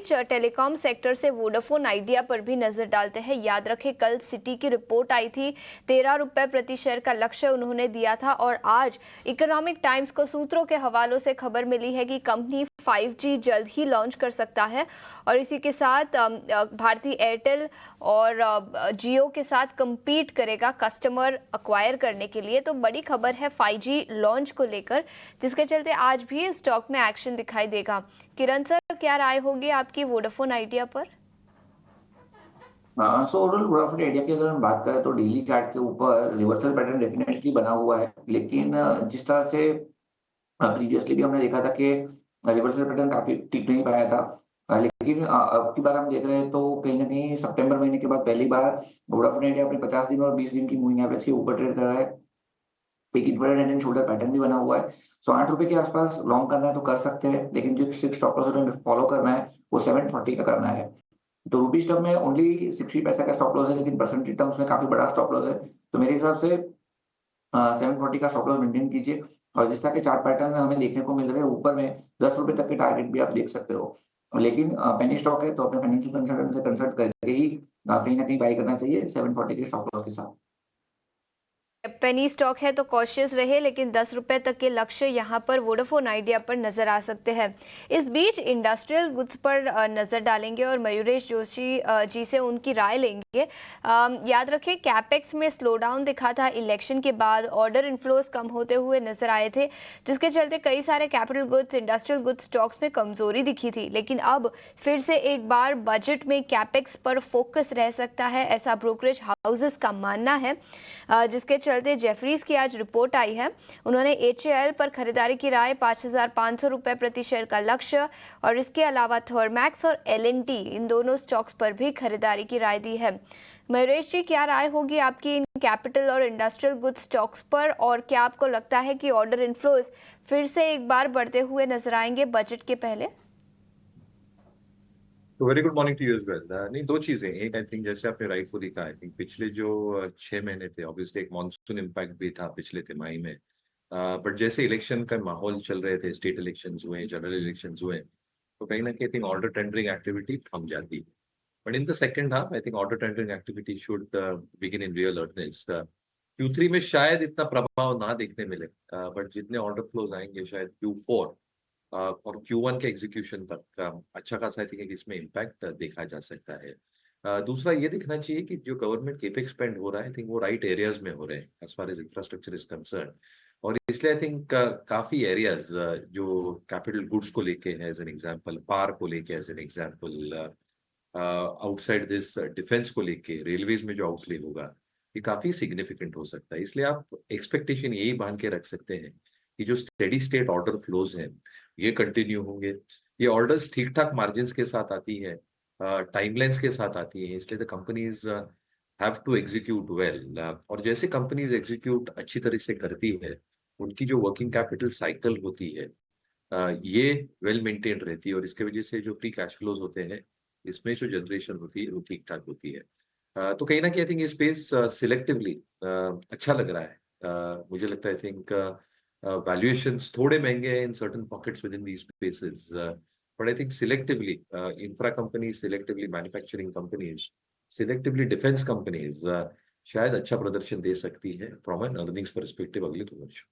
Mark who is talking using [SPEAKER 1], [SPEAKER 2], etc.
[SPEAKER 1] बीच telecom sector से Vodafone idea पर भी नजर डालते हैं। याद रखें, कल सिटी की रिपोर्ट आई थी, 13 रुपए प्रति शेयर का लक्ष्य उन्होंने दिया था और आज इकोनॉमिक टाइम्स को सूत्रों के हवालों से खबर मिली है कि कंपनी 5G जल्द ही लॉन्च कर सकता है और इसी के साथ भारती एयरटेल और जियो के साथ compete करेगा कस्टमर अक्वायर करने के लिए। तो बड़ी खबर है 5G लॉन्च को लेकर, जिसके चलते आज भी स्टॉक में एक्शन दिखाई देगा। किरण सर, क्या राय होगी आपकी वोडाफोन आइडिया पर?
[SPEAKER 2] सो ओवरऑल वोडाफोन आइडिया की अगर हम बात करें तो डेली चार्ट के ऊपर रिवर्सल पैटर्न डेफिनेटली बना हुआ है, लेकिन जिस तरह से प्रीवियसली भी हमने देखा था कि रिवर्सल पैटर्न काफी टिक नहीं पाया था। लेकिन अब की बार हम देख रहे हैं तो कहीं ना कहीं सितंबर महीने के बाद पहली बार वोडाफोन आइडिया अपने 50 दिन और 20 दिन की मूविंग एवरेज के ऊपर ट्रेड कर रहा है। एक inverted head and shoulder pattern भी बना हुआ है। सो 8 रुपए के आसपास लॉन्ग करना है तो कर सकते हैं, लेकिन जो सिक्स स्टॉप लॉस हमें फॉलो करना है वो 740 का करना है। तो रुपीज टर्म में ओनली 60 पैसा का स्टॉप लॉस है, लेकिन परसेंटेज टर्म्स में काफी बड़ा स्टॉप लॉस है। तो मेरे हिसाब से 740 का स्टॉप लॉस मेंटेन कीजिए। और जिस तरह के चार्ट पैटर्न में हमें देखने को मिल रहे हैं, ऊपर में 10 रुपए तक के टारगेट भी आप देख सकते हो। लेकिन पेनी स्टॉक है तो अपने फाइनेंशियल कंसल्टेंट से कंसल्ट करके ही कहीं ना कहीं बाई करना चाहिए 740 के स्टॉप लॉस के साथ।
[SPEAKER 1] पेनी स्टॉक है तो कॉशियस रहे, लेकिन 10 रुपए तक के लक्ष्य यहां पर वोडाफोन आइडिया पर नजर आ सकते हैं। इस बीच इंडस्ट्रियल गुड्स पर नजर डालेंगे और मयूरेश जोशी जी से उनकी राय लेंगे। याद रखें, कैपेक्स में स्लो डाउन दिखा था इलेक्शन के बाद, ऑर्डर इनफ्लोज कम होते हुए नजर आए थे, जिसके चलते कई सारे capital goods, industrial goods stocks में कमजोरी दिखी थी। लेकिन अब फिर से एक बार बजट में कैपेक्स पर फोकस रह सकता है, ऐसा ब्रोकरेज हाउसेस का मानना है। जिसके चलते जेफरीज की आज रिपोर्ट आई है। उन्होंने HAL पर खरीदारी की राय, 5,500 रुपए प्रति शेयर का लक्ष्य, और इसके अलावा थर्मैक्स और L&T इन दोनों स्टॉक्स पर भी खरीदारी की राय दी है। मयूरेश जी, क्या राय होगी आपकी इन कैपिटल और इंडस्ट्रियल गुड्स स्टॉक्स पर, और क्या आपको लगता है कि ऑर्डर इनफ्लोज फिर से एक बार बढ़ते हुए नजर आएंगे बजट के पहले?
[SPEAKER 3] तो very good morning to you as well. नहीं, दो चीजें। एक, आई थिंक जैसे आपने राइटफुली कहा, आई थिंक पिछले जो 6 महीने थे, ऑब्वियसली एक मॉनसून इम्पैक्ट भी था पिछले तिमाही में। बट जैसे इलेक्शन का माहौल चल रहे थे, स्टेट इलेक्शंस हुए, जनरल इलेक्शंस हुए, तो कहीं ना कहीं I think order tendering activity थम जाती। But in the second half I think order tendering activity should begin in real earnest. Q3 में शायद इतना प्रभाव ना देखने मिले, बट जितने ऑर्डर फ्लोज आएंगे शायद Q4 और Q1 के एग्जीक्यूशन तक अच्छा खासा आई थिंक इसमें इम्पैक्ट देखा जा सकता है। दूसरा ये देखना चाहिए कि जो गवर्नमेंट केपेक्स स्पेंड हो रहा है, आई थिंक वो राइट एरियाज में हो रहे हैं as far as infrastructure is concern. और इसलिए आई थिंक काफी एरियाज जो कैपिटल गुड्स को लेके है, एज एन एग्जांपल पार को लेके, as an example outside this defence को लेके, रेलवेज में जो आउटले होगा, ये काफी सिग्निफिकेंट हो सकता है। इसलिए आप एक्सपेक्टेशन यही बांध के रख सकते हैं कि जो स्टेडी स्टेट ऑर्डर फ्लोज हैं ये कंटिन्यू होंगे। ये ऑर्डर्स ठीक ठाक मार्जिन के साथ आती है, टाइमलाइंस के साथ आती है, इसलिए the companies have to execute well. और जैसे कंपनीज एग्जीक्यूट अच्छी तरह से करती है, उनकी जो वर्किंग कैपिटल साइकिल होती है ये वेल मेंटेन्ड रहती है, और इसके वजह से जो फ्री कैश फ्लोज होते हैं, इसमें जो जनरेशन होती है वो ठीक ठाक होती है। तो कहीं ना कहीं आई थिंक ये स्पेस सिलेक्टिवली अच्छा लग रहा है। मुझे लगता है आई थिंक वैल्यूएशंस थोड़े महंगे हैं in certain pockets with in these spaces, but I think selectively infra companies, selectively manufacturing companies, selectively defence companies शायद अच्छा प्रदर्शन दे सकती है फ्रॉम एन अर्निंग्स परस्पेक्टिव अगले 2 वर्ष।